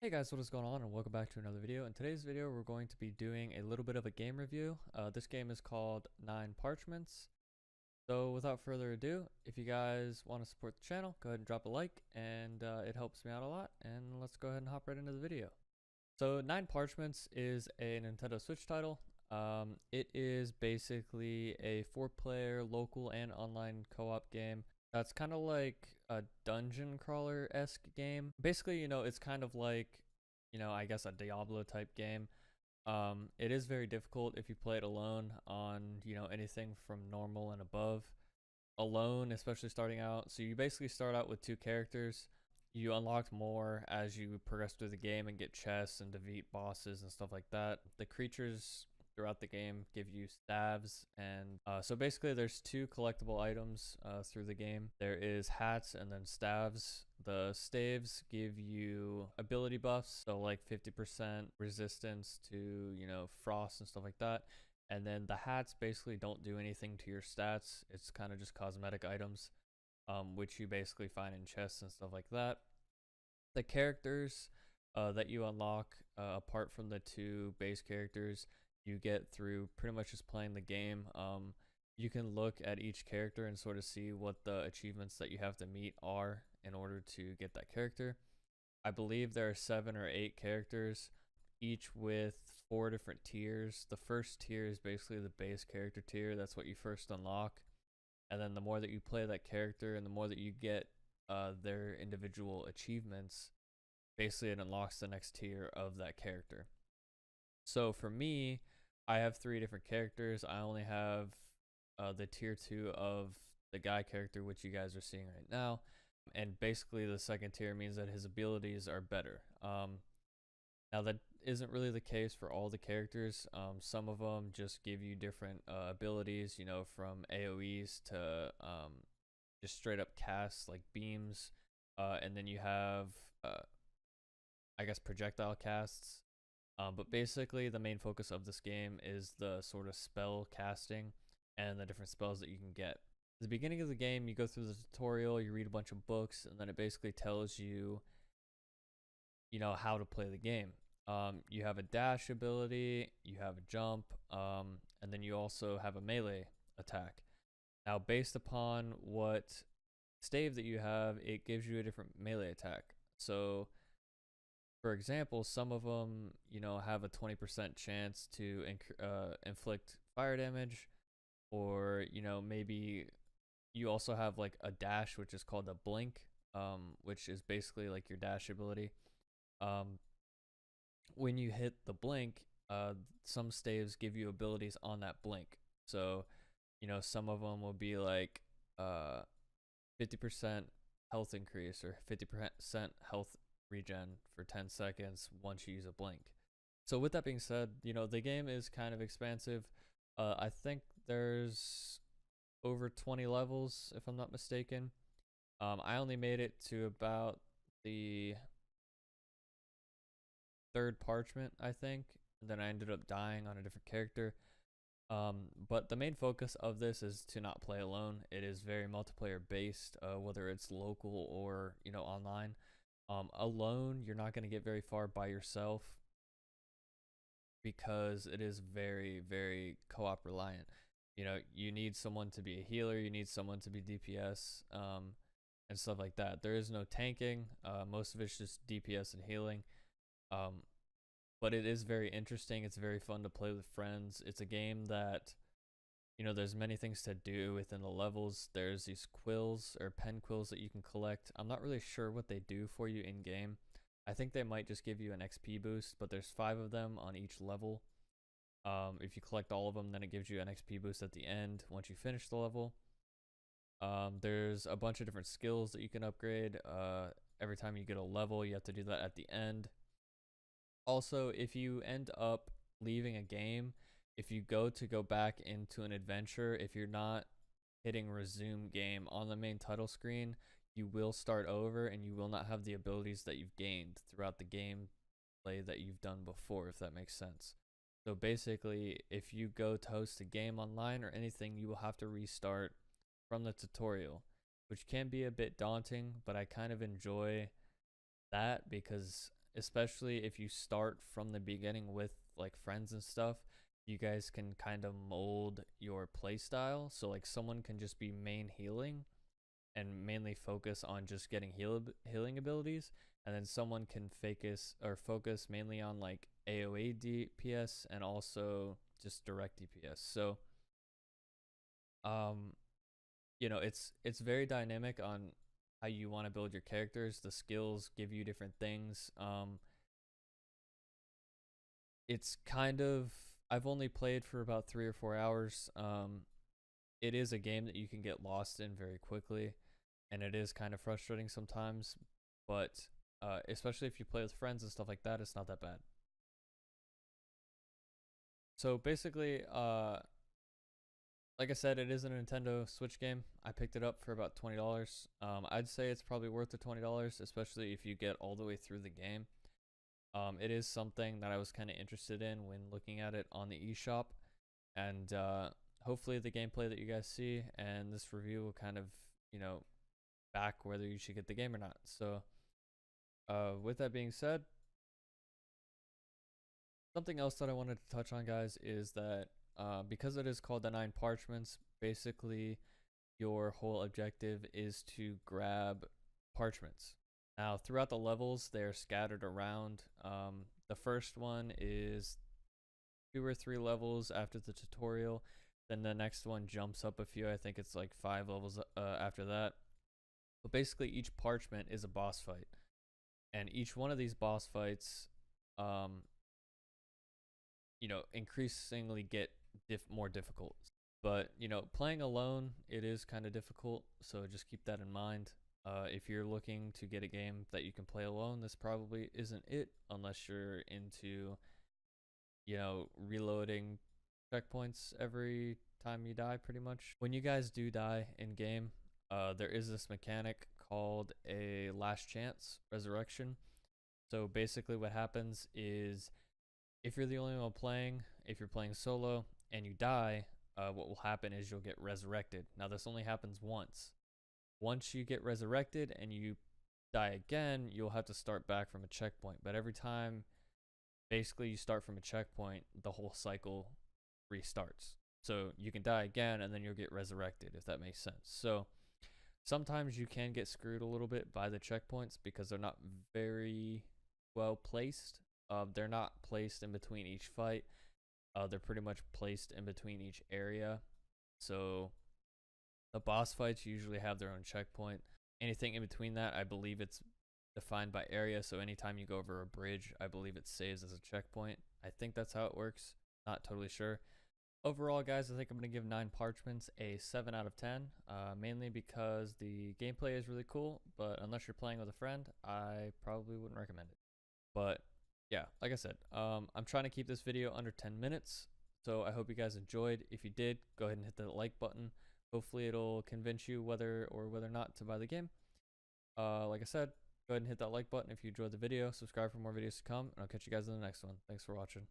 Hey guys, what is going on, and welcome back to another video. In today's video, we're going to be doing a little bit of a game review. This game is called 9 Parchments. So without further ado, if you guys want to support the channel, go ahead and drop a like, and it helps me out a lot. And let's go ahead and hop right into the video. So 9 Parchments is a Nintendo Switch title. It is basically a 4-player local and online co-op game. That's kind of like a dungeon crawler-esque game. Basically, it's kind of like, I guess a Diablo type game. It is very difficult if you play it alone on, anything from normal and above. Alone, especially starting out. So you basically start out with 2 characters. You unlock more as you progress through the game and get chests and defeat bosses and stuff like that. The creatures throughout the game give you staves, and so basically there's 2 collectible items through the game. There is hats and then staves. The staves give you ability buffs, so like 50% resistance to frost and stuff like that. And then the hats basically don't do anything to your stats. It's kind of just cosmetic items, which you basically find in chests and stuff like that. The characters that you unlock, apart from the 2 base characters, you get through pretty much just playing the game. You can look at each character and sort of see what the achievements that you have to meet are in order to get that character. I believe there are 7 or 8 characters, each with 4 different tiers. The first tier is basically the base character tier. That's what you first unlock. And then the more that you play that character and the more that you get their individual achievements, basically it unlocks the next tier of that character. So for me, I have 3 different characters. I only have the tier 2 of the guy character, which you guys are seeing right now. And basically the second tier means that his abilities are better. Now that isn't really the case for all the characters. Some of them just give you different abilities, from AoEs to just straight up casts like beams. And then you have, I guess, projectile casts. But basically the main focus of this game is the sort of spell casting and the different spells that you can get. At the beginning of the game, you go through the tutorial, you read a bunch of books, and then it basically tells you, how to play the game. You have a dash ability, you have a jump, and then you also have a melee attack. Now, based upon what stave that you have, it gives you a different melee attack. So, for example, some of them, have a 20% chance to inflict fire damage, or, maybe you also have like a dash, which is called a blink, which is basically like your dash ability. When you hit the blink, some staves give you abilities on that blink. So, some of them will be like 50% health increase or 50% health regen for 10 seconds once you use a blink. So with that being said, the game is kind of expansive. I think there's over 20 levels, if I'm not mistaken. I only made it to about the 3rd parchment, I think. And then I ended up dying on a different character. But the main focus of this is to not play alone. It is very multiplayer based, whether it's local or, online. Alone, you're not going to get very far by yourself because it is very, very co-op reliant. You need someone to be a healer, you need someone to be DPS, and stuff like that. There is no tanking. Most of it's just DPS and healing. But it is very interesting. It's very fun to play with friends. It's a game that, there's many things to do within the levels. There's these quills or pen quills that you can collect. I'm not really sure what they do for you in game. I think they might just give you an XP boost, but there's 5 of them on each level. If you collect all of them, then it gives you an XP boost at the end once you finish the level. There's a bunch of different skills that you can upgrade. Every time you get a level, you have to do that at the end. Also, if you end up leaving a game, if you go back into an adventure, if you're not hitting resume game on the main title screen, you will start over and you will not have the abilities that you've gained throughout the gameplay that you've done before, if that makes sense. So basically, if you go to host a game online or anything, you will have to restart from the tutorial, which can be a bit daunting, but I kind of enjoy that because especially if you start from the beginning with like friends and stuff. You guys can kind of mold your play style, so like someone can just be main healing and mainly focus on just getting healing abilities, and then someone can focus mainly on like AoE DPS and also just direct DPS. So you know, it's very dynamic on how you want to build your characters. The skills give you different things. It's kind of, I've only played for about 3 or 4 hours. It is a game that you can get lost in very quickly, and it is kind of frustrating sometimes, but especially if you play with friends and stuff like that, it's not that bad. So basically, like I said, it is a Nintendo Switch game. I picked it up for about $20. I'd say it's probably worth the $20, especially if you get all the way through the game. It is something that I was kind of interested in when looking at it on the eShop, and hopefully the gameplay that you guys see and this review will kind of, you know, back whether you should get the game or not. So with that being said, something else that I wanted to touch on, guys, is that because it is called the 9 Parchments, basically your whole objective is to grab parchments. Now, throughout the levels, they're scattered around. The first one is 2 or 3 levels after the tutorial. Then the next one jumps up a few. I think it's like 5 levels after that. But basically, each parchment is a boss fight. And each one of these boss fights, you know, increasingly get more difficult. But, you know, playing alone, it is kind of difficult. So just keep that in mind. If you're looking to get a game that you can play alone, this probably isn't it, unless you're into, you know, reloading checkpoints every time you die, pretty much. When you guys do die in game, there is this mechanic called a last chance resurrection. So basically what happens is, if you're the only one playing, if you're playing solo and you die, what will happen is you'll get resurrected. Now this only happens once. Once you get resurrected and you die again, you'll have to start back from a checkpoint. But every time basically you start from a checkpoint, the whole cycle restarts. So you can die again and then you'll get resurrected, if that makes sense. So sometimes you can get screwed a little bit by the checkpoints because they're not very well placed. They're not placed in between each fight. They're pretty much placed in between each area. So the boss fights usually have their own checkpoint. Anything in between that, I believe it's defined by area. So anytime you go over a bridge, I believe it saves as a checkpoint. I think that's how it works. Not totally sure. Overall, guys, I think I'm going to give 9 Parchments a 7 out of 10, mainly because the gameplay is really cool, but unless you're playing with a friend, I probably wouldn't recommend it. But yeah, like I said, I'm trying to keep this video under 10 minutes, so I hope you guys enjoyed. If you did, go ahead and hit the like button. Hopefully it'll convince you whether or not to buy the game. Like I said, go ahead and hit that like button if you enjoyed the video. Subscribe for more videos to come, and I'll catch you guys in the next one. Thanks for watching.